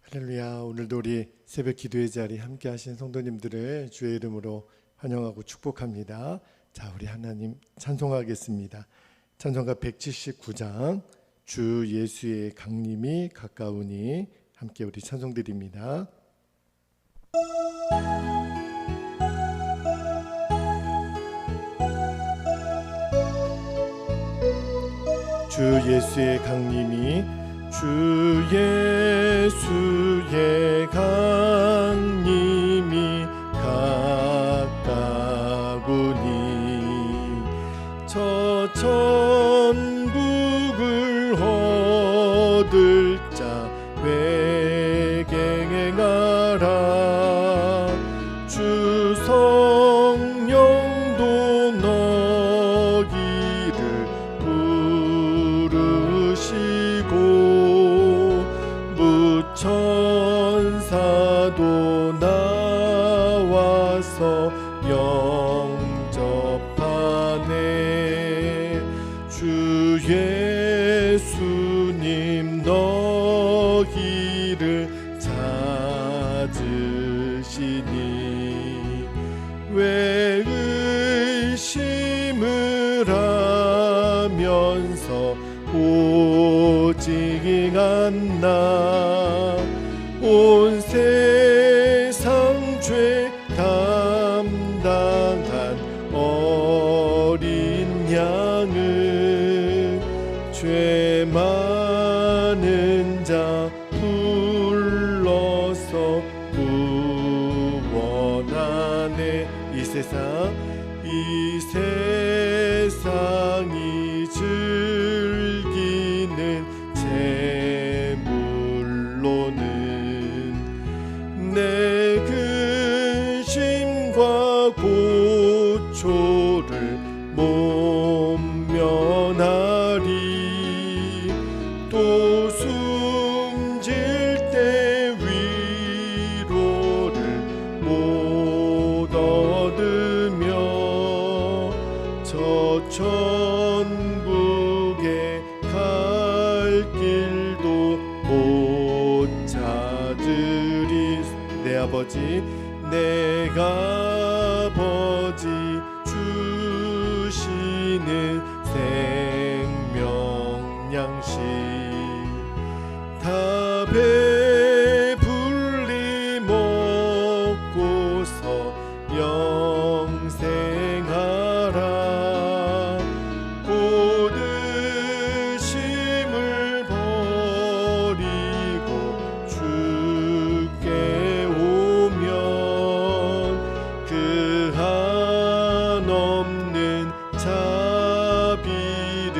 할렐루야. 오늘도 우리 새벽 기도의 자리 함께 하신 성도님들을 주의 이름으로 환영하고 축복합니다. 자, 우리 하나님 찬송하겠습니다. 찬송가 179장 주 예수의 강림이 가까우니 함께 우리 찬송 드립니다. 주 예수의 강림이 주 예수의 강림이 가까우니 저 천국을 얻을 자 회개하라. 주 성령도 너희를 천사도 나와서 영접하네. 주 예수님 너희를 찾으시니 왜 의심을 하면서 오직 않나. 온 세상 죄 담당한 어린 양은 죄 많은 자 불러서 구원하네. 이 세상이 즐기는 재물로는 내 근심과 고초를 못 면하리. 또 숨질 때 위로를 못 얻으며 저 천국에 갈 길도 못 찾으리. 내 아버지 주시는 생명 양식 다 배불리 먹고서 영생하라. 곧 의심을 버리고 주께 오면 그 한없는 자비를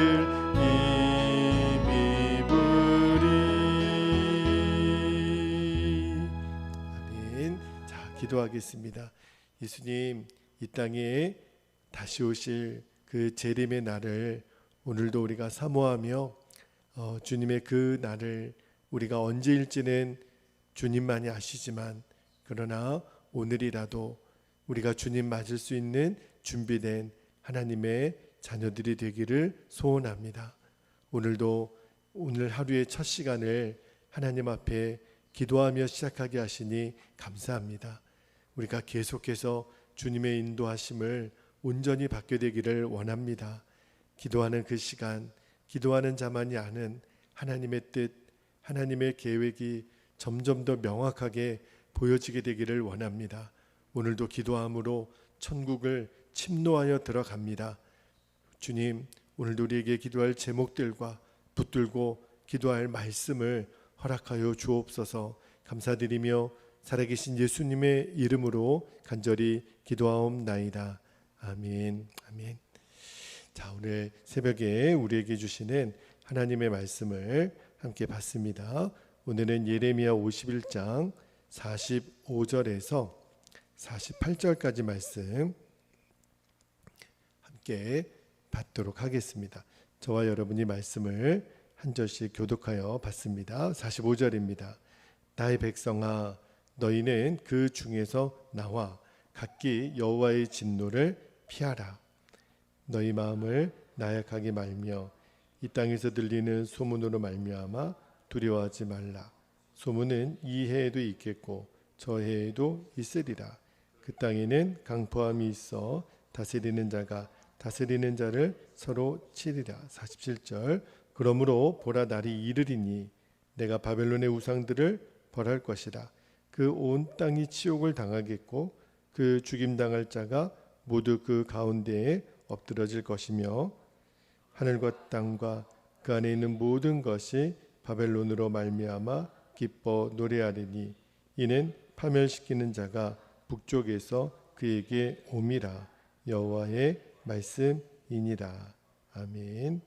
힘입으리. 아멘. 자, 기도하겠습니다. 예수님, 이 땅에 다시 오실 그 재림의 날을 오늘도 우리가 사모하며 주님의 그 날을 우리가 언제일지는 주님만이 아시지만 그러나 오늘이라도 우리가 주님 맞을 수 있는 준비된 하나님의 자녀들이 되기를 소원합니다. 오늘 하루의 첫 시간을 하나님 앞에 기도하며 시작하게 하시니 감사합니다. 우리가 계속해서 주님의 인도하심을 온전히 받게 되기를 원합니다. 기도하는 그 시간, 기도하는 자만이 아는 하나님의 뜻, 하나님의 계획이 점점 더 명확하게 보여지게 되기를 원합니다. 오늘도 기도함으로 천국을 침노하여 들어갑니다. 주님, 오늘도 우리에게 기도할 제목들과 붙들고 기도할 말씀을 허락하여 주옵소서. 감사드리며 살아계신 예수님의 이름으로 간절히 기도하옵나이다. 아멘. 아멘. 자, 오늘 새벽에 우리에게 주시는 하나님의 말씀을 함께 봤습니다. 오늘은 예레미야 51장 45절에서 48절까지 말씀 함께 받도록 하겠습니다. 저와 여러분이 말씀을 한 절씩 교독하여 받습니다. 45절입니다. 나의 백성아, 너희는 그 중에서 나와 각기 여호와의 진노를 피하라. 너희 마음을 나약하게 말며 이 땅에서 들리는 소문으로 말미암아 두려워하지 말라. 소문은 이 해에도 있겠고 저 해에도 있으리라. 그 땅에는 강포함이 있어 다스리는 자가 다스리는 자를 서로 치리라. 47절. 그러므로 보라 날이 이르리니 내가 바벨론의 우상들을 벌할 것이라. 그 온 땅이 치욕을 당하겠고 그 죽임당할 자가 모두 그 가운데에 엎드러질 것이며 하늘과 땅과 그 안에 있는 모든 것이 바벨론으로 말미암아 기뻐 노래하리니 이는 파멸시키는 자가 북쪽에서 그에게 옴이라. 여호와의 말씀이니라. 아멘.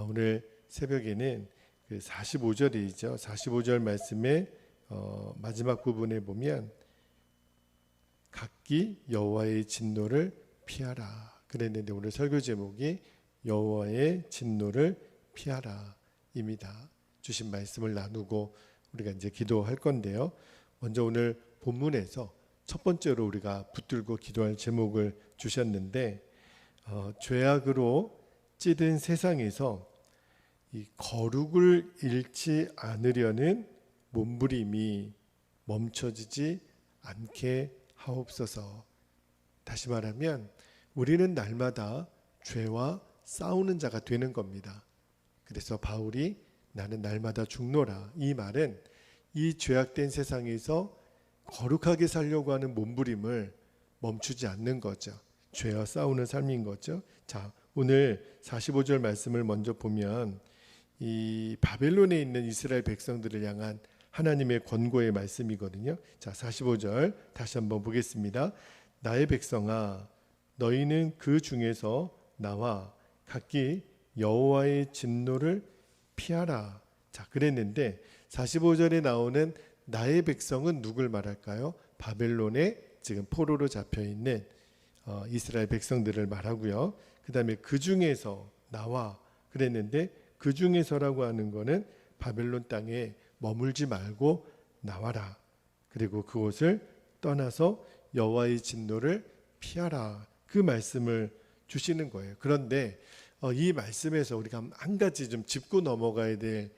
오늘 새벽에는 그 45절이죠. 45절 말씀의 마지막 부분에 보면 각기 여호와의 진노를 피하라 그랬는데 오늘 설교 제목이 여호와의 진노를 피하라입니다. 주신 말씀을 나누고 우리가 이제 기도할 건데요. 먼저 오늘 본문에서 첫 번째로 우리가 붙들고 기도할 제목을 주셨는데 죄악으로 찌든 세상에서 이 거룩을 잃지 않으려는 몸부림이 멈춰지지 않게 하옵소서. 다시 말하면 우리는 날마다 죄와 싸우는 자가 되는 겁니다. 그래서 바울이 나는 날마다 죽노라, 이 말은 이 죄악된 세상에서 거룩하게 살려고 하는 몸부림을 멈추지 않는 거죠. 죄와 싸우는 삶인 거죠. 자, 오늘 45절 말씀을 먼저 보면 이 바벨론에 있는 이스라엘 백성들을 향한 하나님의 권고의 말씀이거든요. 자, 45절 다시 한번 보겠습니다. 나의 백성아, 너희는 그 중에서 나와 각기 여호와의 진노를 피하라. 자, 그랬는데 45절에 나오는 나의 백성은 누굴 말할까요? 바벨론에 지금 포로로 잡혀 있는 이스라엘 백성들을 말하고요. 그 다음에 그 중에서 나와 그랬는데 그 중에서라고 하는 거는 바벨론 땅에 머물지 말고 나와라. 그리고 그곳을 떠나서 여호와의 진노를 피하라. 그 말씀을 주시는 거예요. 그런데 이 말씀에서 우리가 한 가지 좀 짚고 넘어가야 될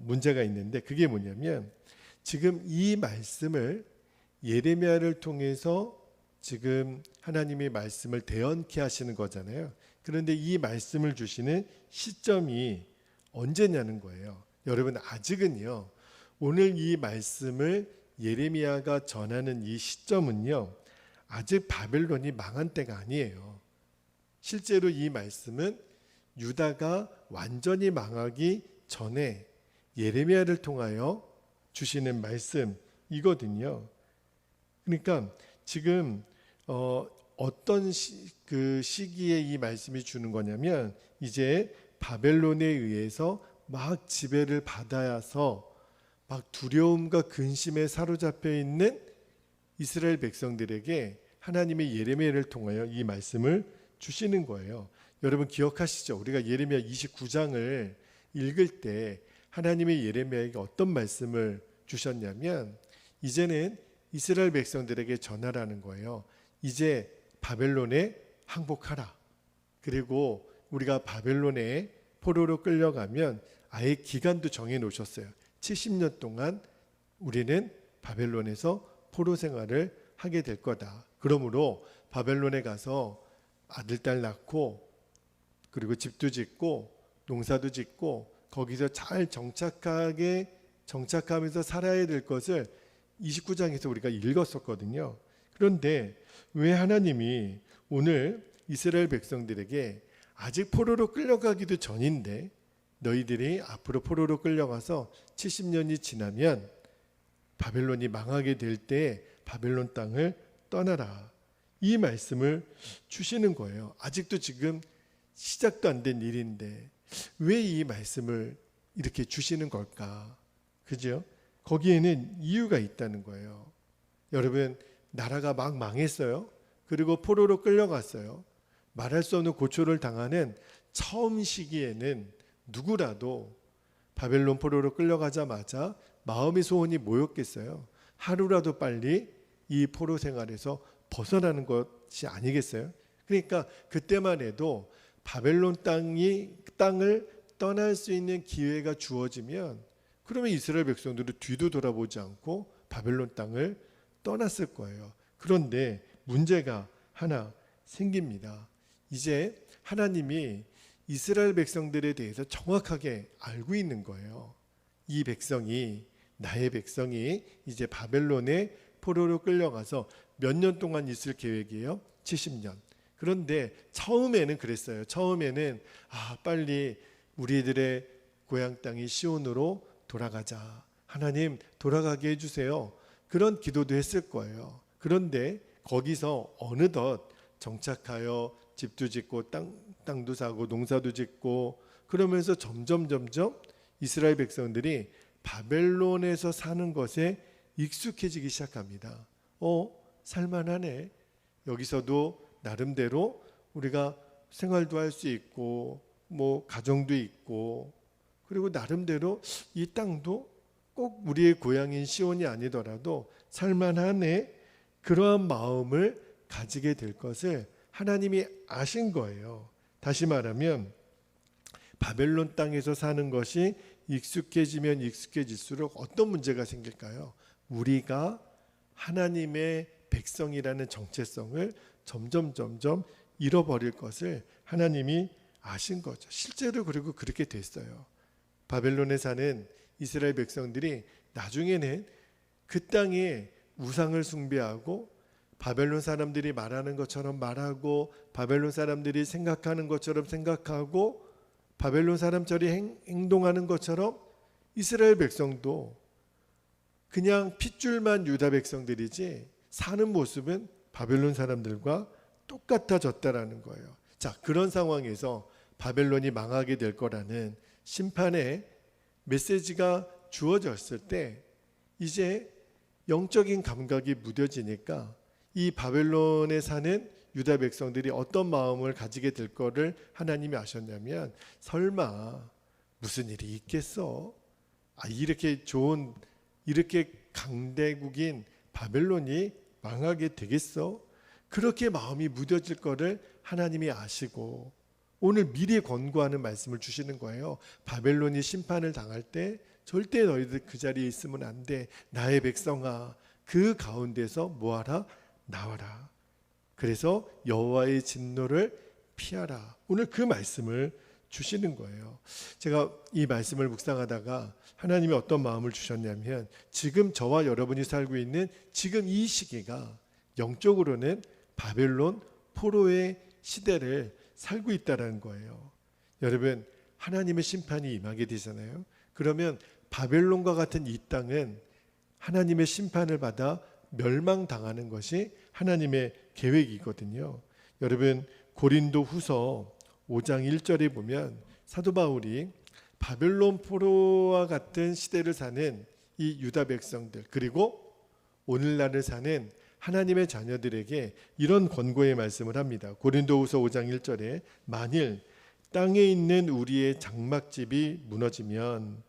문제가 있는데 그게 뭐냐면 지금 이 말씀을 예레미야를 통해서 지금 하나님의 말씀을 대언케 하시는 거잖아요. 그런데 이 말씀을 주시는 시점이 언제냐는 거예요. 여러분, 아직은요, 오늘 이 말씀을 예레미야가 전하는 이 시점은요, 아직 바벨론이 망한 때가 아니에요. 실제로 이 말씀은 유다가 완전히 망하기 전에 예레미야를 통하여 주시는 말씀이거든요. 그러니까 지금 어떤 그 시기에 이 말씀이 주는 거냐면 이제 바벨론에 의해서 막 지배를 받아서 막 두려움과 근심에 사로잡혀 있는 이스라엘 백성들에게 하나님의 예레미야를 통하여 이 말씀을 주시는 거예요. 여러분 기억하시죠? 우리가 예레미야 29장을 읽을 때 하나님의 예레미야에게 어떤 말씀을 주셨냐면 이제는 이스라엘 백성들에게 전하라는 거예요. 이제 바벨론에 항복하라. 그리고 우리가 바벨론에 포로로 끌려가면 아예 기간도 정해 놓으셨어요. 70년 동안 우리는 바벨론에서 포로 생활을 하게 될 거다. 그러므로 바벨론에 가서 아들, 딸 낳고 그리고 집도 짓고 농사도 짓고 거기서 잘 정착하면서 살아야 될 것을 29장에서 우리가 읽었었거든요. 그런데 왜 하나님이 오늘 이스라엘 백성들에게 아직 포로로 끌려가기도 전인데 너희들이 앞으로 포로로 끌려가서 70년이 지나면 바벨론이 망하게 될 때 바벨론 땅을 떠나라. 이 말씀을 주시는 거예요. 아직도 지금 시작도 안 된 일인데 왜 이 말씀을 이렇게 주시는 걸까? 그죠? 거기에는 이유가 있다는 거예요. 여러분, 나라가 막 망했어요. 그리고 포로로 끌려갔어요. 말할 수 없는 고초를 당하는 처음 시기에는 누구라도 바벨론 포로로 끌려가자마자 마음의 소원이 뭐였겠어요? 하루라도 빨리 이 포로 생활에서 벗어나는 것이 아니겠어요? 그러니까 그때만 해도 바벨론 땅을 떠날 수 있는 기회가 주어지면 그러면 이스라엘 백성들은 뒤도 돌아보지 않고 바벨론 땅을 떠났을 거예요. 그런데 문제가 하나 생깁니다. 이제 하나님이 이스라엘 백성들에 대해서 정확하게 알고 있는 거예요. 이 백성이, 나의 백성이 이제 바벨론의 포로로 끌려가서 몇 년 동안 있을 계획이에요? 70년. 그런데 처음에는 그랬어요. 처음에는 빨리 우리들의 고향 땅이 시온으로 돌아가자. 하나님 돌아가게 해주세요. 그런 기도도 했을 거예요. 그런데 거기서 어느덧 정착하여 집도 짓고 땅도 사고 농사도 짓고 그러면서 점점 이스라엘 백성들이 바벨론에서 사는 것에 익숙해지기 시작합니다. 살만하네. 여기서도 나름대로 우리가 생활도 할 수 있고 가정도 있고 그리고 나름대로 이 땅도 꼭 우리의 고향인 시온이 아니더라도 살만하네. 그러한 마음을 가지게 될 것을 하나님이 아신 거예요. 다시 말하면 바벨론 땅에서 사는 것이 익숙해지면 익숙해질수록 어떤 문제가 생길까요? 우리가 하나님의 백성이라는 정체성을 점점 잃어버릴 것을 하나님이 아신 거죠. 실제로 그리고 그렇게 됐어요. 바벨론에 사는 이스라엘 백성들이 나중에는 그 땅에 우상을 숭배하고 바벨론 사람들이 말하는 것처럼 말하고 바벨론 사람들이 생각하는 것처럼 생각하고 바벨론 사람처럼 행동하는 것처럼 이스라엘 백성도 그냥 핏줄만 유다 백성들이지 사는 모습은 바벨론 사람들과 똑같아졌다라는 거예요. 자, 그런 상황에서 바벨론이 망하게 될 거라는 심판의 메시지가 주어졌을 때 이제 영적인 감각이 무뎌지니까 이 바벨론에 사는 유다 백성들이 어떤 마음을 가지게 될 거를 하나님이 아셨냐면 설마 무슨 일이 있겠어? 이렇게 좋은 이렇게 강대국인 바벨론이 망하게 되겠어? 그렇게 마음이 무뎌질 거를 하나님이 아시고 오늘 미리 권고하는 말씀을 주시는 거예요. 바벨론이 심판을 당할 때 절대 너희들 그 자리에 있으면 안 돼. 나의 백성아, 그 가운데서 뭐하라? 나와라. 그래서 여호와의 진노를 피하라. 오늘 그 말씀을 주시는 거예요. 제가 이 말씀을 묵상하다가 하나님이 어떤 마음을 주셨냐면 지금 저와 여러분이 살고 있는 지금 이 시기가 영적으로는 바벨론 포로의 시대를 살고 있다는 거예요. 여러분, 하나님의 심판이 임하게 되잖아요. 그러면 바벨론과 같은 이 땅은 하나님의 심판을 받아 멸망당하는 것이 하나님의 계획이거든요. 여러분, 고린도 후서 5장 1절에 보면 사도 바울이 바벨론 포로와 같은 시대를 사는 이 유다 백성들 그리고 오늘날을 사는 하나님의 자녀들에게 이런 권고의 말씀을 합니다. 고린도후서 5장 1절에 만일 땅에 있는 우리의 장막집이 무너지면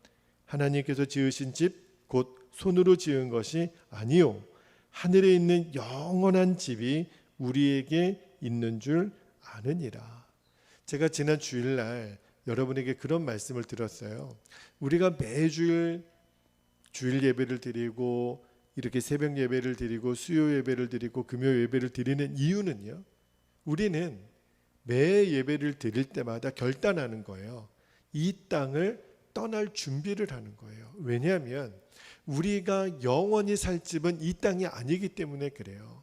하나님께서 지으신 집 곧 손으로 지은 것이 아니요 하늘에 있는 영원한 집이 우리에게 있는 줄 아느니라. 제가 지난 주일날 여러분에게 그런 말씀을 들었어요. 우리가 매주일 주일 예배를 드리고 이렇게 새벽 예배를 드리고 수요 예배를 드리고 금요 예배를 드리는 이유는요. 우리는 매 예배를 드릴 때마다 결단하는 거예요. 이 땅을 떠날 준비를 하는 거예요. 왜냐하면 우리가 영원히 살 집은 이 땅이 아니기 때문에 그래요.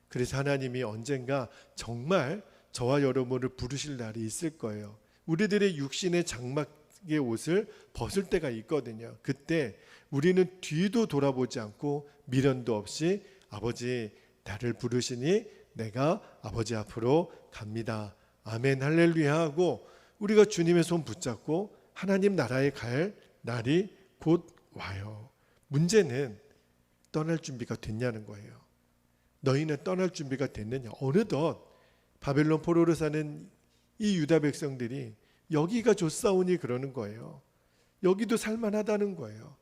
그래서 하나님이 언젠가 정말 저와 여러분을 부르실 날이 있을 거예요. 우리들의 육신의 장막의 옷을 벗을 때가 있거든요. 그때 우리는 뒤도 돌아보지 않고 미련도 없이 아버지 나를 부르시니 내가 아버지 앞으로 갑니다. 아멘 할렐루야 하고 우리가 주님의 손 붙잡고 하나님 나라에 갈 날이 곧 와요. 문제는 떠날 준비가 됐냐는 거예요. 너희는 떠날 준비가 됐느냐. 어느덧 바벨론 포로로 사는 이 유다 백성들이 여기가 좋사오니 그러는 거예요. 여기도 살만하다는 거예요.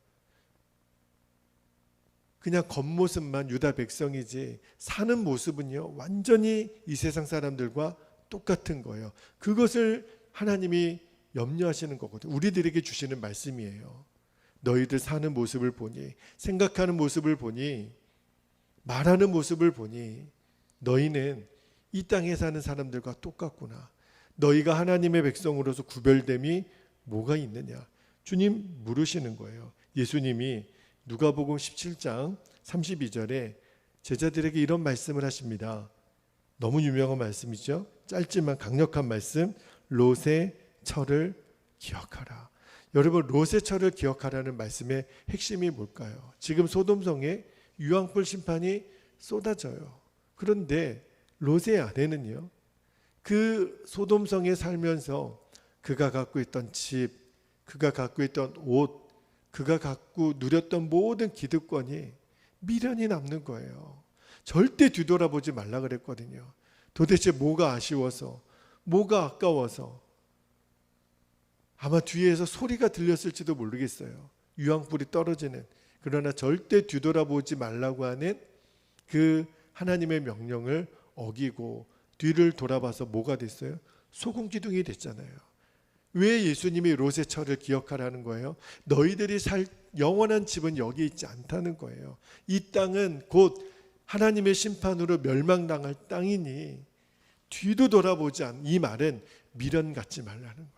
그냥 겉모습만 유다 백성이지 사는 모습은요 완전히 이 세상 사람들과 똑같은 거예요. 그것을 하나님이 염려하시는 거거든요. 우리들에게 주시는 말씀이에요. 너희들 사는 모습을 보니, 생각하는 모습을 보니, 말하는 모습을 보니 너희는 이 땅에 사는 사람들과 똑같구나. 너희가 하나님의 백성으로서 구별됨이 뭐가 있느냐. 주님 물으시는 거예요. 예수님이 누가복음 17장 32절에 제자들에게 이런 말씀을 하십니다. 너무 유명한 말씀이죠. 짧지만 강력한 말씀. 롯의 철을 기억하라. 여러분, 롯의 철을 기억하라는 말씀의 핵심이 뭘까요? 지금 소돔성에 유황불 심판이 쏟아져요. 그런데 롯의 아내는요, 그 소돔성에 살면서 그가 갖고 있던 집, 그가 갖고 있던 옷, 그가 갖고 누렸던 모든 기득권이 미련이 남는 거예요. 절대 뒤돌아보지 말라 그랬거든요. 도대체 뭐가 아쉬워서, 뭐가 아까워서, 아마 뒤에서 소리가 들렸을지도 모르겠어요. 유황불이 떨어지는. 그러나 절대 뒤돌아보지 말라고 하는 그 하나님의 명령을 어기고 뒤를 돌아봐서 뭐가 됐어요? 소금 기둥이 됐잖아요. 왜 예수님이 롯의 철을 기억하라는 거예요? 너희들이 살 영원한 집은 여기 있지 않다는 거예요. 이 땅은 곧 하나님의 심판으로 멸망당할 땅이니 뒤도 돌아보지 않. 이 말은 미련 갖지 말라는 거예요.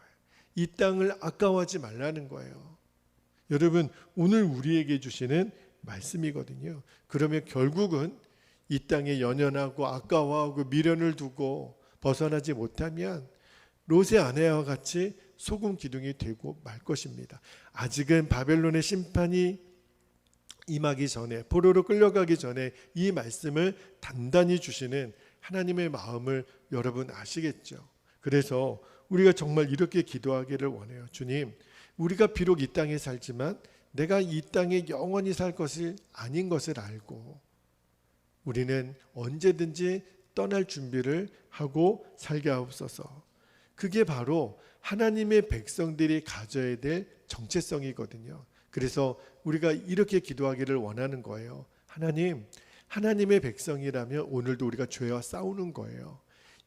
이 땅을 아까워하지 말라는 거예요. 여러분, 오늘 우리에게 주시는 말씀이거든요. 그러면 결국은 이 땅에 연연하고 아까워하고 미련을 두고 벗어나지 못하면 롯의 아내와 같이 소금 기둥이 되고 말 것입니다. 아직은 바벨론의 심판이 임하기 전에, 포로로 끌려가기 전에 이 말씀을 단단히 주시는 하나님의 마음을 여러분 아시겠죠? 그래서 우리가 정말 이렇게 기도하기를 원해요. 주님, 우리가 비록 이 땅에 살지만 내가 이 땅에 영원히 살 것이 아닌 것을 알고 우리는 언제든지 떠날 준비를 하고 살게 하옵소서. 그게 바로 하나님의 백성들이 가져야 될 정체성이거든요. 그래서 우리가 이렇게 기도하기를 원하는 거예요. 하나님, 하나님의 백성이라면 오늘도 우리가 죄와 싸우는 거예요.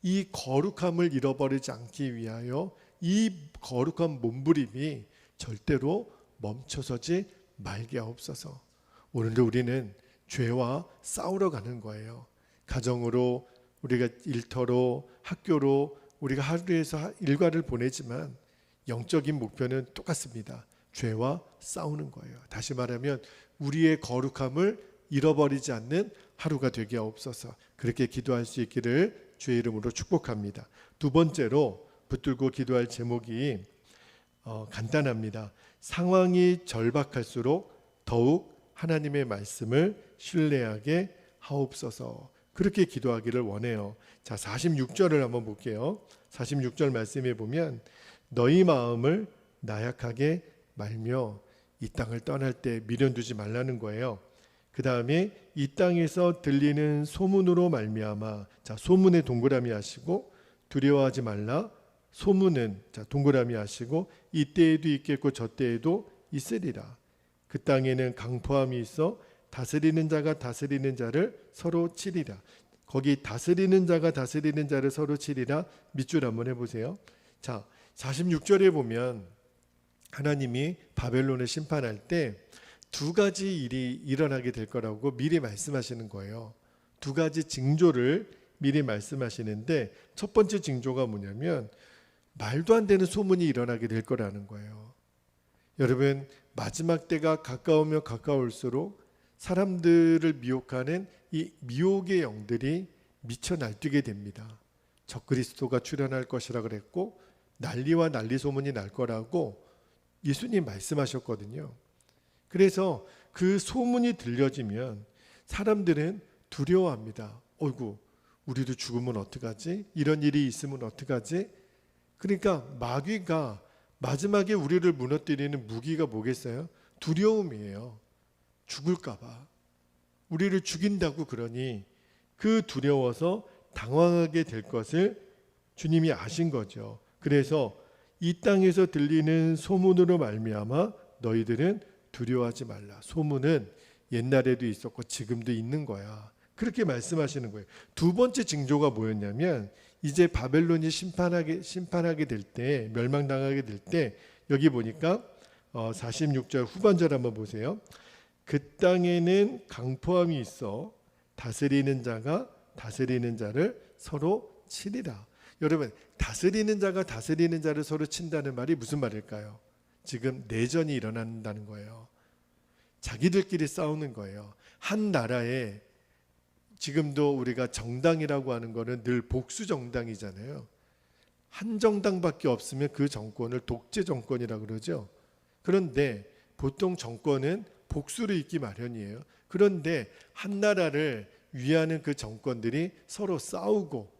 이 거룩함을 잃어버리지 않기 위하여 이 거룩한 몸부림이 절대로 멈춰서지 말게 하옵소서. 오늘도 우리는 죄와 싸우러 가는 거예요. 가정으로, 우리가 일터로, 학교로 우리가 하루에서 일과를 보내지만 영적인 목표는 똑같습니다. 죄와 싸우는 거예요. 다시 말하면 우리의 거룩함을 잃어버리지 않는 하루가 되게 하옵소서. 그렇게 기도할 수 있기를 주의 이름으로 축복합니다. 두 번째로 붙들고 기도할 제목이 간단합니다. 상황이 절박할수록 더욱 하나님의 말씀을 신뢰하게 하옵소서. 그렇게 기도하기를 원해요. 자, 46절을 한번 볼게요. 46절 말씀에 보면 너희 마음을 나약하게 말며 이 땅을 떠날 때 미련 두지 말라는 거예요. 그 다음에 이 땅에서 들리는 소문으로 말미암아, 자, 소문에 동그라미 하시고 두려워하지 말라. 소문은, 자, 동그라미 하시고 이때에도 있겠고 저때에도 있으리라. 그 땅에는 강포함이 있어 다스리는 자가 다스리는 자를 서로 치리라. 거기 다스리는 자가 다스리는 자를 서로 치리라 밑줄 한번 해보세요. 자, 46절에 보면 하나님이 바벨론을 심판할 때 두 가지 일이 일어나게 될 거라고 미리 말씀하시는 거예요. 두 가지 징조를 미리 말씀하시는데 첫 번째 징조가 뭐냐면 말도 안 되는 소문이 일어나게 될 거라는 거예요. 여러분, 마지막 때가 가까우면 가까울수록 사람들을 미혹하는 이 미혹의 영들이 미쳐 날뛰게 됩니다. 적그리스도가 출현할 것이라 그랬고 난리와 난리 소문이 날 거라고 예수님 말씀하셨거든요. 그래서 그 소문이 들려지면 사람들은 두려워합니다. 어이구, 우리도 죽으면 어떡하지? 이런 일이 있으면 어떡하지? 그러니까 마귀가 마지막에 우리를 무너뜨리는 무기가 뭐겠어요? 두려움이에요. 죽을까 봐. 우리를 죽인다고 그러니 그 두려워서 당황하게 될 것을 주님이 아신 거죠. 그래서 이 땅에서 들리는 소문으로 말미암아 너희들은 두려워하지 말라. 소문은 옛날에도 있었고 지금도 있는 거야. 그렇게 말씀하시는 거예요. 두 번째 징조가 뭐였냐면 이제 바벨론이 심판하게 될 때, 멸망당하게 될 때 여기 보니까 46절 후반절 한번 보세요. 그 땅에는 강포함이 있어 다스리는 자가 다스리는 자를 서로 치리라. 여러분, 다스리는 자가 다스리는 자를 서로 친다는 말이 무슨 말일까요? 지금 내전이 일어난다는 거예요. 자기들끼리 싸우는 거예요. 한 나라에 지금도 우리가 정당이라고 하는 거는 늘 복수 정당이잖아요. 한 정당밖에 없으면 그 정권을 독재 정권이라고 그러죠. 그런데 보통 정권은 복수를 잇기 마련이에요. 그런데 한 나라를 위하는 그 정권들이 서로 싸우고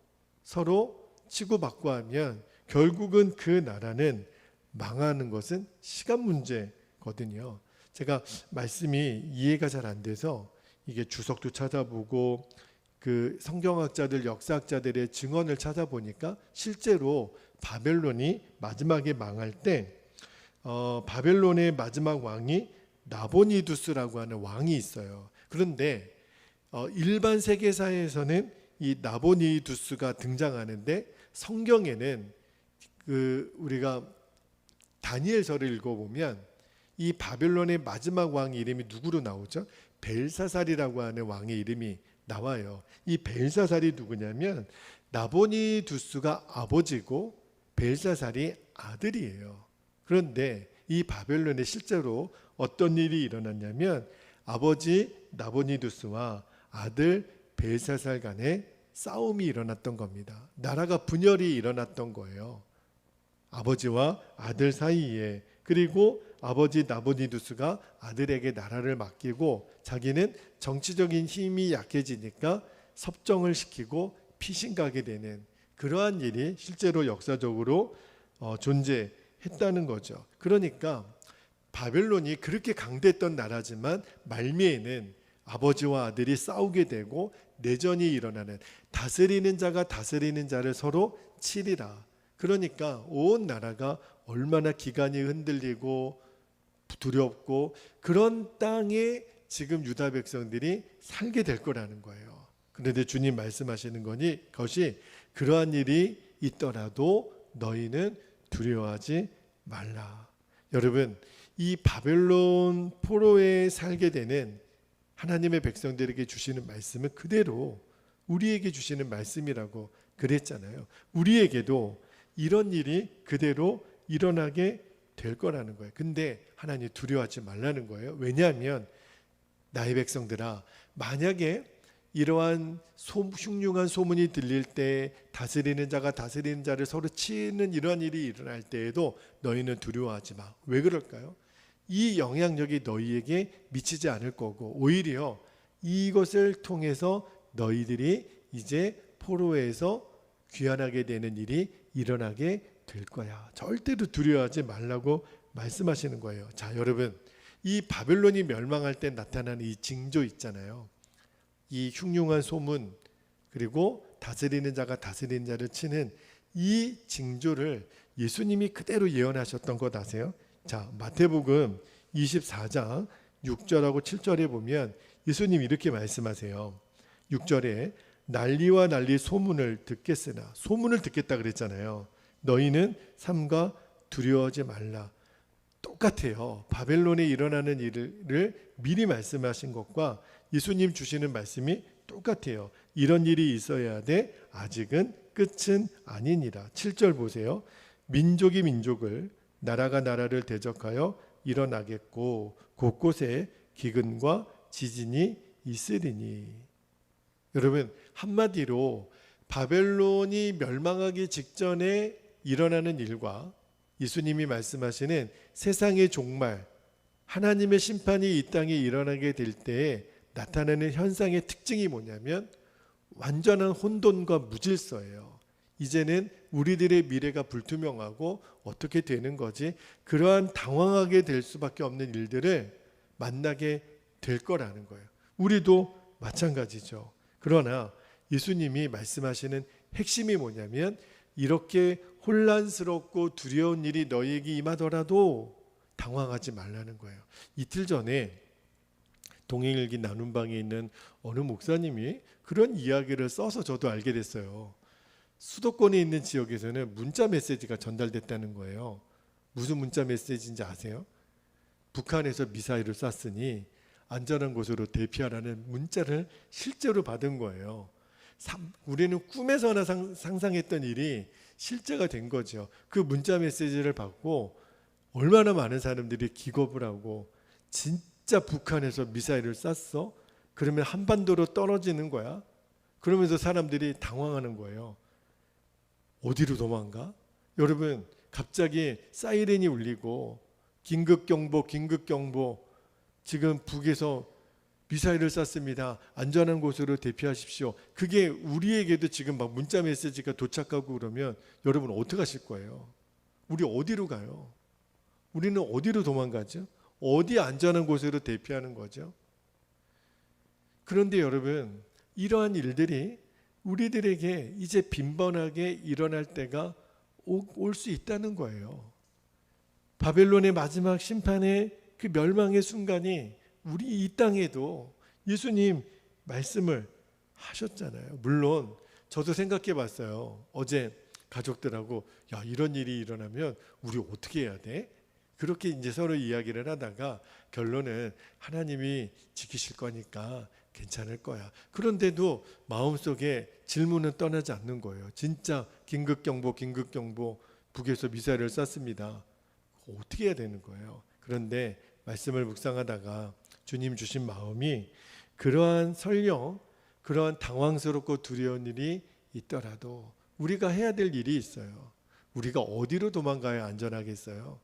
서로 치고받고 하면 결국은 그 나라는 망하는 것은 시간 문제거든요. 제가 말씀이 이해가 잘 안 돼서 이게 주석도 찾아보고 그 성경학자들, 역사학자들의 증언을 찾아보니까 실제로 바벨론이 마지막에 망할 때 바벨론의 마지막 왕이 나보니두스라고 하는 왕이 있어요. 그런데 일반 세계사에서는 이 나보니두스가 등장하는데 성경에는 우리가 다니엘서를 읽어보면 이 바벨론의 마지막 왕 이름이 누구로 나오죠? 벨사살이라고 하는 왕의 이름이 나와요. 이 벨사살이 누구냐면 나보니두스가 아버지고 벨사살이 아들이에요. 그런데 이 바벨론에 실제로 어떤 일이 일어났냐면 아버지 나보니두스와 아들 벨사살 간에 싸움이 일어났던 겁니다. 나라가 분열이 일어났던 거예요. 아버지와 아들 사이에. 그리고 아버지 나보니두스가 아들에게 나라를 맡기고 자기는 정치적인 힘이 약해지니까 섭정을 시키고 피신가게 되는 그러한 일이 실제로 역사적으로 존재했다는 거죠. 그러니까 바벨론이 그렇게 강대했던 나라지만 말미에는 아버지와 아들이 싸우게 되고 내전이 일어나는, 다스리는 자가 다스리는 자를 서로 치리라. 그러니까 온 나라가 얼마나 기간이 흔들리고 두렵고 그런 땅에 지금 유다 백성들이 살게 될 거라는 거예요. 그런데 주님 말씀하시는 것이 그러한 일이 있더라도 너희는 두려워하지 말라. 여러분, 이 바벨론 포로에 살게 되는 하나님의 백성들에게 주시는 말씀은 그대로 우리에게 주시는 말씀이라고 그랬잖아요. 우리에게도 이런 일이 그대로 일어나게 될 거라는 거예요. 근데 하나님 두려워하지 말라는 거예요. 왜냐하면 나의 백성들아, 만약에 이러한 흉흉한 소문이 들릴 때 다스리는 자가 다스리는 자를 서로 치는 이러한 일이 일어날 때에도 너희는 두려워하지 마. 왜 그럴까요? 이 영향력이 너희에게 미치지 않을 거고 오히려 이것을 통해서 너희들이 이제 포로에서 귀환하게 되는 일이 일어나게 될 거야. 절대로 두려워하지 말라고 말씀하시는 거예요. 자, 여러분, 이 바벨론이 멸망할 때 나타나는 이 징조 있잖아요. 이 흉흉한 소문, 그리고 다스리는 자가 다스리는 자를 치는 이 징조를 예수님이 그대로 예언하셨던 것 아세요? 자, 마태복음 24장 6절하고 7절에 보면 예수님 이렇게 말씀하세요. 6절에 난리와 난리 소문을 듣겠으나, 소문을 듣겠다 그랬잖아요. 너희는 삼가 두려워하지 말라. 똑같아요. 바벨론에 일어나는 일을 미리 말씀하신 것과 예수님 주시는 말씀이 똑같아요. 이런 일이 있어야 돼. 아직은 끝은 아니니라. 7절 보세요. 민족이 민족을, 나라가 나라를 대적하여 일어나겠고 곳곳에 기근과 지진이 있으리니. 여러분, 한마디로 바벨론이 멸망하기 직전에 일어나는 일과 예수님이 말씀하시는 세상의 종말, 하나님의 심판이 이 땅에 일어나게 될 때에 나타나는 현상의 특징이 뭐냐면 완전한 혼돈과 무질서예요. 이제는 우리들의 미래가 불투명하고 어떻게 되는 거지? 그러한 당황하게 될 수밖에 없는 일들을 만나게 될 거라는 거예요. 우리도 마찬가지죠. 그러나 예수님이 말씀하시는 핵심이 뭐냐면 이렇게 혼란스럽고 두려운 일이 너희에게 임하더라도 당황하지 말라는 거예요. 이틀 전에 동행일기 나눔방에 있는 어느 목사님이 그런 이야기를 써서 저도 알게 됐어요. 수도권에 있는 지역에서는 문자 메시지가 전달됐다는 거예요. 무슨 문자 메시지인지 아세요? 북한에서 미사일을 쐈으니 안전한 곳으로 대피하라는 문자를 실제로 받은 거예요. 우리는 꿈에서나 상상했던 일이 실제가 된 거죠. 그 문자 메시지를 받고 얼마나 많은 사람들이 기겁을 하고, 진짜 북한에서 미사일을 쐈어? 그러면 한반도로 떨어지는 거야? 그러면서 사람들이 당황하는 거예요. 어디로 도망가? 여러분, 갑자기 사이렌이 울리고 긴급경보, 지금 북에서 미사일을 쐈습니다. 안전한 곳으로 대피하십시오. 그게 우리에게도 지금 막 문자 메시지가 도착하고 그러면 여러분 어떻게 하실 거예요? 우리 어디로 가요? 우리는 어디로 도망가죠? 어디 안전한 곳으로 대피하는 거죠? 그런데 여러분, 이러한 일들이 우리들에게 이제 빈번하게 일어날 때가 올 수 있다는 거예요. 바벨론의 마지막 심판의 그 멸망의 순간이 우리 이 땅에도 예수님 말씀을 하셨잖아요. 물론 저도 생각해 봤어요. 어제 가족들하고 야, 이런 일이 일어나면 우리 어떻게 해야 돼? 그렇게 이제 서로 이야기를 하다가 결론은 하나님이 지키실 거니까 괜찮을 거야. 그런데도 마음속에 질문은 떠나지 않는 거예요. 진짜 긴급경보, 북에서 미사일을 쐈습니다. 어떻게 해야 되는 거예요? 그런데 말씀을 묵상하다가 주님 주신 마음이, 그러한 설령 그러한 당황스럽고 두려운 일이 있더라도 우리가 해야 될 일이 있어요. 우리가 어디로 도망가야 안전하겠어요?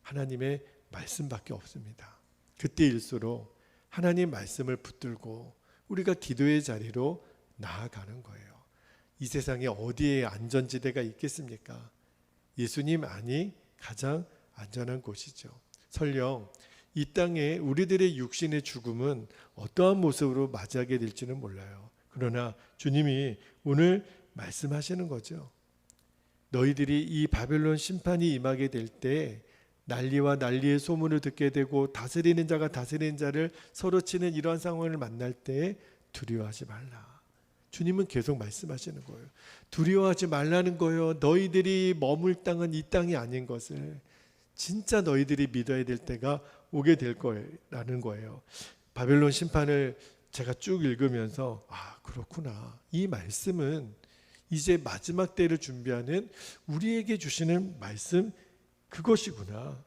하나님의 말씀밖에 없습니다. 그때일수록 하나님 말씀을 붙들고 우리가 기도의 자리로 나아가는 거예요. 이 세상에 어디에 안전지대가 있겠습니까? 예수님 안이 가장 안전한 곳이죠. 설령 이 땅에 우리들의 육신의 죽음은 어떠한 모습으로 맞이하게 될지는 몰라요. 그러나 주님이 오늘 말씀하시는 거죠. 너희들이 이 바벨론 심판이 임하게 될 때 난리와 난리의 소문을 듣게 되고 다스리는 자가 다스리는 자를 서로 치는 이러한 상황을 만날 때 두려워하지 말라. 주님은 계속 말씀하시는 거예요. 두려워하지 말라는 거예요. 너희들이 머물 땅은 이 땅이 아닌 것을 진짜 너희들이 믿어야 될 때가 오게 될 거라는 거예요. 바벨론 심판을 제가 쭉 읽으면서 그렇구나. 이 말씀은 이제 마지막 때를 준비하는 우리에게 주시는 말씀, 그것이구나.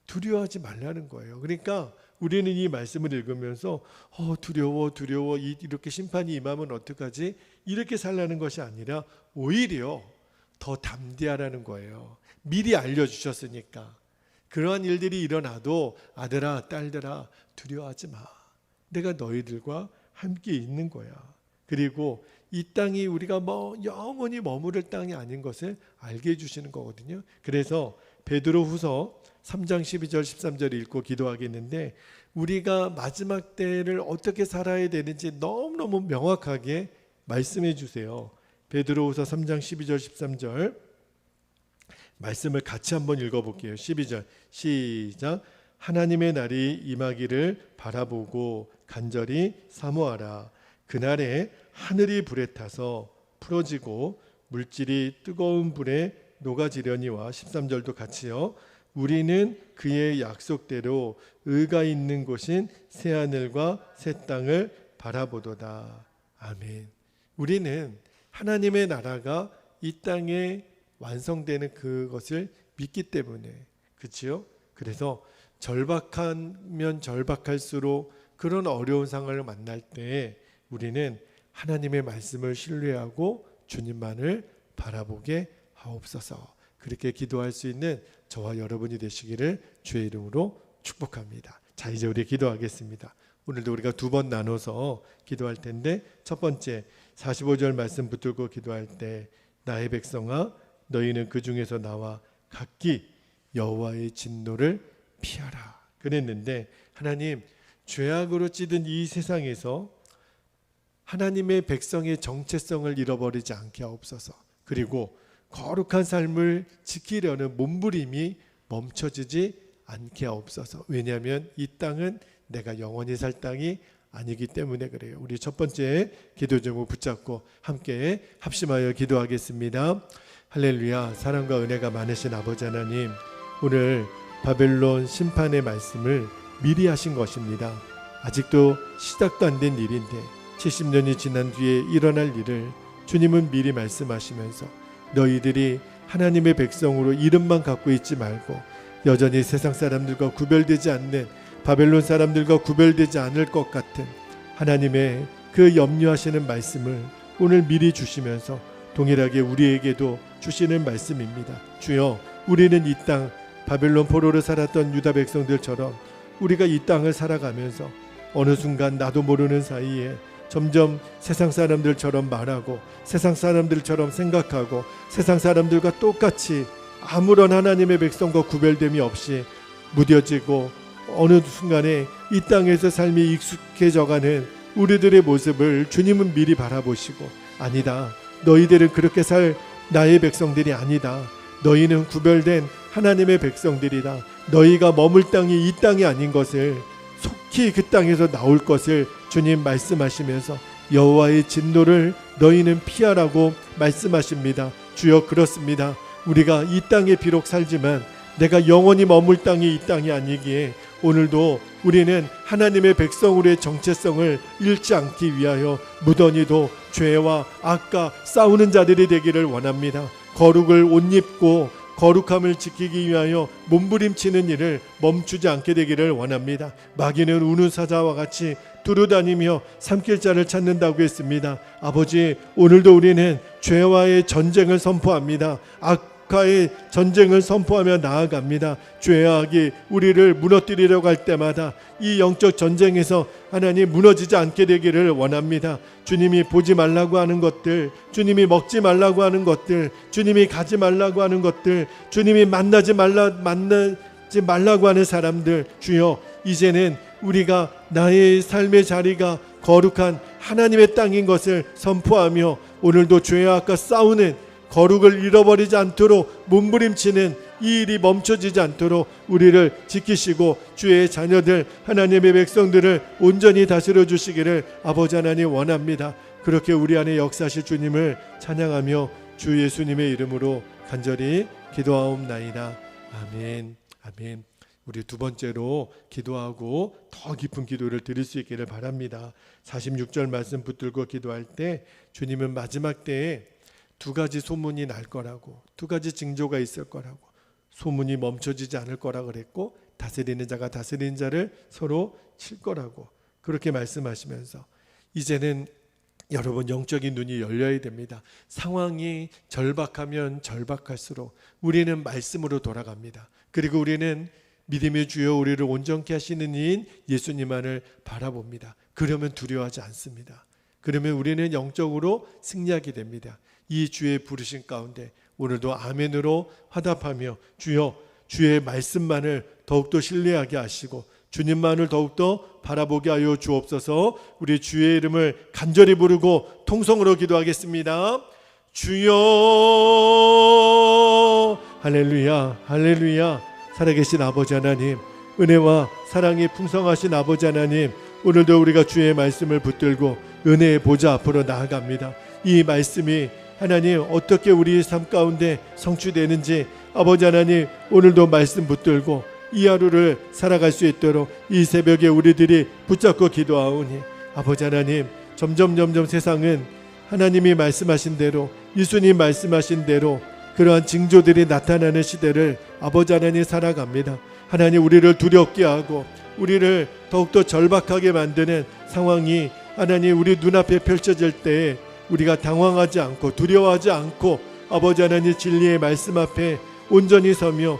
두려워하지 말라는 거예요. 그러니까 우리는 이 말씀을 읽으면서 두려워 이렇게 심판이 임하면 어떡하지? 이렇게 살라는 것이 아니라 오히려 더 담대하라는 거예요. 미리 알려주셨으니까. 그러한 일들이 일어나도 아들아 딸들아 두려워하지 마. 내가 너희들과 함께 있는 거야. 그리고 이 땅이 우리가 영원히 머무를 땅이 아닌 것을 알게 해주시는 거거든요. 그래서 베드로후서 3장 12절 13절 읽고 기도하겠는데, 우리가 마지막 때를 어떻게 살아야 되는지 너무너무 명확하게 말씀해 주세요. 베드로후서 3장 12절 13절 말씀을 같이 한번 읽어볼게요. 12절 시작. 하나님의 날이 임하기를 바라보고 간절히 사모하라. 그날에 하늘이 불에 타서 풀어지고 물질이 뜨거운 불에 녹아지려니와. 13절도 같이요. 우리는 그의 약속대로 의가 있는 곳인 새하늘과 새 땅을 바라보도다. 아멘. 우리는 하나님의 나라가 이 땅에 완성되는 그것을 믿기 때문에, 그렇지요? 그래서 절박하면 절박할수록 그런 어려운 상황을 만날 때 우리는 하나님의 말씀을 신뢰하고 주님만을 바라보게 하옵소서. 그렇게 기도할 수 있는 저와 여러분이 되시기를 주의 이름으로 축복합니다. 자, 이제 우리 기도하겠습니다. 오늘도 우리가 두 번 나눠서 기도할 텐데, 첫 번째 45절 말씀 붙들고 기도할 때 나의 백성아 너희는 그 중에서 나와 각기 여호와의 진노를 피하라 그랬는데, 하나님, 죄악으로 찌든 이 세상에서 하나님의 백성의 정체성을 잃어버리지 않게 하옵소서. 그리고 거룩한 삶을 지키려는 몸부림이 멈춰지지 않게 하옵소서. 왜냐하면 이 땅은 내가 영원히 살 땅이 아니기 때문에 그래요. 우리 첫 번째 기도 제목 붙잡고 함께 합심하여 기도하겠습니다. 할렐루야. 사랑과 은혜가 많으신 아버지 하나님, 오늘 바벨론 심판의 말씀을 미리 하신 것입니다. 아직도 시작도 안 된 일인데 70년이 지난 뒤에 일어날 일을 주님은 미리 말씀하시면서 너희들이 하나님의 백성으로 이름만 갖고 있지 말고 여전히 세상 사람들과 구별되지 않는 바벨론 사람들과 구별되지 않을 것 같은 하나님의 그 염려하시는 말씀을 오늘 미리 주시면서 동일하게 우리에게도 주시는 말씀입니다. 주여, 우리는 이 땅 바벨론 포로로 살았던 유다 백성들처럼 우리가 이 땅을 살아가면서 어느 순간 나도 모르는 사이에 점점 세상 사람들처럼 말하고 세상 사람들처럼 생각하고 세상 사람들과 똑같이 아무런 하나님의 백성과 구별됨이 없이 무뎌지고 어느 순간에 이 땅에서 삶이 익숙해져가는 우리들의 모습을 주님은 미리 바라보시고 아니다, 너희들은 그렇게 살 나의 백성들이 아니다, 너희는 구별된 하나님의 백성들이다, 너희가 머물 땅이 이 땅이 아닌 것을 속히 그 땅에서 나올 것을 주님 말씀하시면서 여호와의 진노를 너희는 피하라고 말씀하십니다. 주여, 그렇습니다. 우리가 이 땅에 비록 살지만 내가 영원히 머물 땅이 이 땅이 아니기에 오늘도 우리는 하나님의 백성으로의 정체성을 잃지 않기 위하여 무던히도 죄와 악과 싸우는 자들이 되기를 원합니다. 거룩을 옷 입고 거룩함을 지키기 위하여 몸부림치는 일을 멈추지 않게 되기를 원합니다. 마귀는 우는 사자와 같이 두루다니며 삼킬 자를 찾는다고 했습니다. 아버지, 오늘도 우리는 죄와의 전쟁을 선포합니다. 악과의 전쟁을 선포하며 나아갑니다. 죄와 악이 우리를 무너뜨리려고 할 때마다 이 영적 전쟁에서 하나님 무너지지 않게 되기를 원합니다. 주님이 보지 말라고 하는 것들, 주님이 먹지 말라고 하는 것들, 주님이 가지 말라고 하는 것들, 주님이 만나지 말라고 하는 사람들, 주여, 이제는 우리가 나의 삶의 자리가 거룩한 하나님의 땅인 것을 선포하며 오늘도 죄와 악과 싸우는 거룩을 잃어버리지 않도록 몸부림치는 이 일이 멈춰지지 않도록 우리를 지키시고 주의 자녀들 하나님의 백성들을 온전히 다스려 주시기를 아버지 하나님 원합니다. 그렇게 우리 안에 역사하실 주님을 찬양하며 주 예수님의 이름으로 간절히 기도하옵나이다. 아멘. 아멘. 우리 두 번째로 기도하고 더 깊은 기도를 드릴 수 있기를 바랍니다. 46절 말씀 붙들고 기도할 때 주님은 마지막 때에 두 가지 소문이 날 거라고, 두 가지 징조가 있을 거라고, 소문이 멈춰지지 않을 거라 그랬고 다스리는 자가 다스리는 자를 서로 칠 거라고 그렇게 말씀하시면서 이제는 여러분 영적인 눈이 열려야 됩니다. 상황이 절박하면 절박할수록 우리는 말씀으로 돌아갑니다. 그리고 우리는 믿음의 주여 우리를 온전케 하시는 이인 예수님만을 바라봅니다. 그러면 두려워하지 않습니다. 그러면 우리는 영적으로 승리하게 됩니다. 이 주의 부르신 가운데 오늘도 아멘으로 화답하며 주여 주의 말씀만을 더욱더 신뢰하게 하시고 주님만을 더욱더 바라보게 하여 주옵소서. 우리 주의 이름을 간절히 부르고 통성으로 기도하겠습니다. 주여, 할렐루야, 할렐루야. 살아계신 아버지 하나님, 은혜와 사랑이 풍성하신 아버지 하나님, 오늘도 우리가 주의 말씀을 붙들고 은혜의 보좌 앞으로 나아갑니다. 이 말씀이 하나님 어떻게 우리의 삶 가운데 성취되는지 아버지 하나님 오늘도 말씀 붙들고 이 하루를 살아갈 수 있도록 이 새벽에 우리들이 붙잡고 기도하오니 아버지 하나님 점점 세상은 하나님이 말씀하신 대로 예수님 말씀하신 대로 그러한 징조들이 나타나는 시대를 아버지 하나님 살아갑니다. 하나님 우리를 두렵게 하고 우리를 더욱더 절박하게 만드는 상황이 하나님 우리 눈앞에 펼쳐질 때에 우리가 당황하지 않고 두려워하지 않고 아버지 하나님 진리의 말씀 앞에 온전히 서며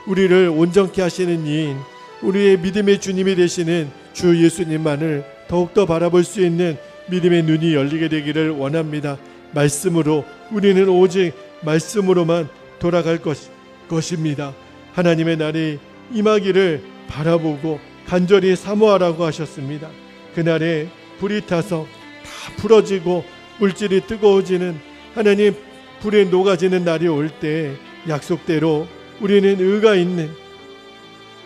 우리를 온전케 하시는 이인 우리의 믿음의 주님이 되시는 주 예수님만을 더욱더 바라볼 수 있는 믿음의 눈이 열리게 되기를 원합니다. 말씀으로 우리는 오직 말씀으로만 돌아갈 것입니다. 하나님의 날이 임하기를 바라보고 간절히 사모하라고 하셨습니다. 그날에 불이 타서 다 풀어지고 물질이 뜨거워지는 하나님 불에 녹아지는 날이 올 때 약속대로 우리는 의가 있는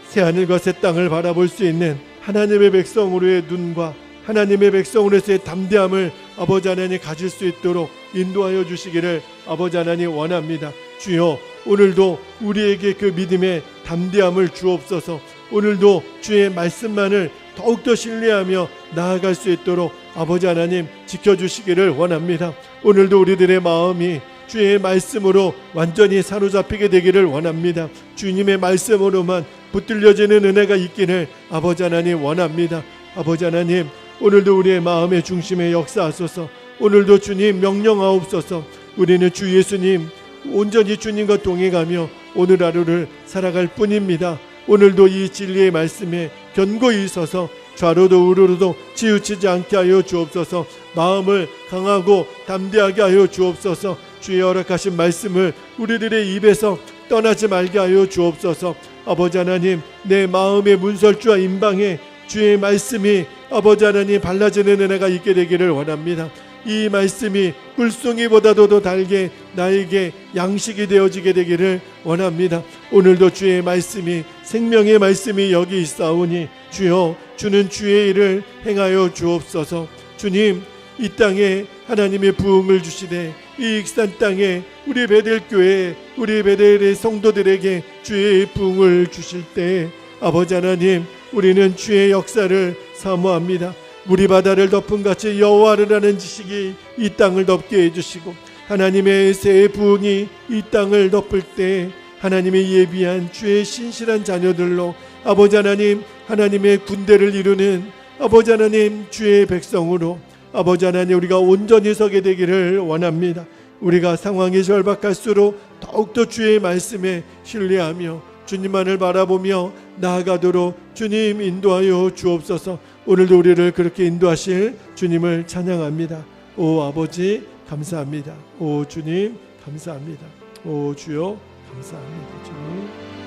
새하늘과 새 땅을 바라볼 수 있는 하나님의 백성으로의 눈과 하나님의 백성으로서의 담대함을 아버지 하나님 가질 수 있도록 인도하여 주시기를 아버지 하나님 원합니다. 주여 오늘도 우리에게 그 믿음의 담대함을 주옵소서. 오늘도 주의 말씀만을 더욱더 신뢰하며 나아갈 수 있도록 아버지 하나님 지켜주시기를 원합니다. 오늘도 우리들의 마음이 주의 말씀으로 완전히 사로잡히게 되기를 원합니다. 주님의 말씀으로만 붙들려지는 은혜가 있기를 아버지 하나님 원합니다. 아버지 하나님, 오늘도 우리의 마음의 중심에 역사하소서. 오늘도 주님 명령하옵소서. 우리는 주 예수님 온전히 주님과 동행하며 오늘 하루를 살아갈 뿐입니다. 오늘도 이 진리의 말씀에 견고히 서서 좌로도 우로도 치우치지 않게 하여 주옵소서. 마음을 강하고 담대하게 하여 주옵소서. 주의 허락하신 말씀을 우리들의 입에서 떠나지 말게 하여 주옵소서. 아버지 하나님, 내 마음의 문설주와 임방에 주의 말씀이 아버지 하나님 발라지는 은혜가 있게 되기를 원합니다. 이 말씀이 꿀송이보다도 더 달게 나에게 양식이 되어지게 되기를 원합니다. 오늘도 주의 말씀이 생명의 말씀이 여기 있사오니 주여, 주는 주의 일을 행하여 주옵소서. 주님, 이 땅에 하나님의 부흥을 주시되 이 익산 땅에 우리 베델교회 우리 베델의 성도들에게 주의 부흥을 주실 때 아버지 하나님, 우리는 주의 역사를 사모합니다. 물이 바다를 덮은 같이 여호와를 아는 지식이 이 땅을 덮게 해주시고 하나님의 새 부흥이 이 땅을 덮을 때 하나님의 예비한 주의 신실한 자녀들로 아버지 하나님, 하나님의 군대를 이루는 아버지 하나님 주의 백성으로 아버지 하나님 우리가 온전히 서게 되기를 원합니다. 우리가 상황이 절박할수록 더욱더 주의 말씀에 신뢰하며 주님만을 바라보며 나아가도록 주님 인도하여 주옵소서. 오늘도 우리를 그렇게 인도하실 주님을 찬양합니다. 오 아버지 감사합니다. 오 주님 감사합니다. 오 주여 감사합니다. 주님.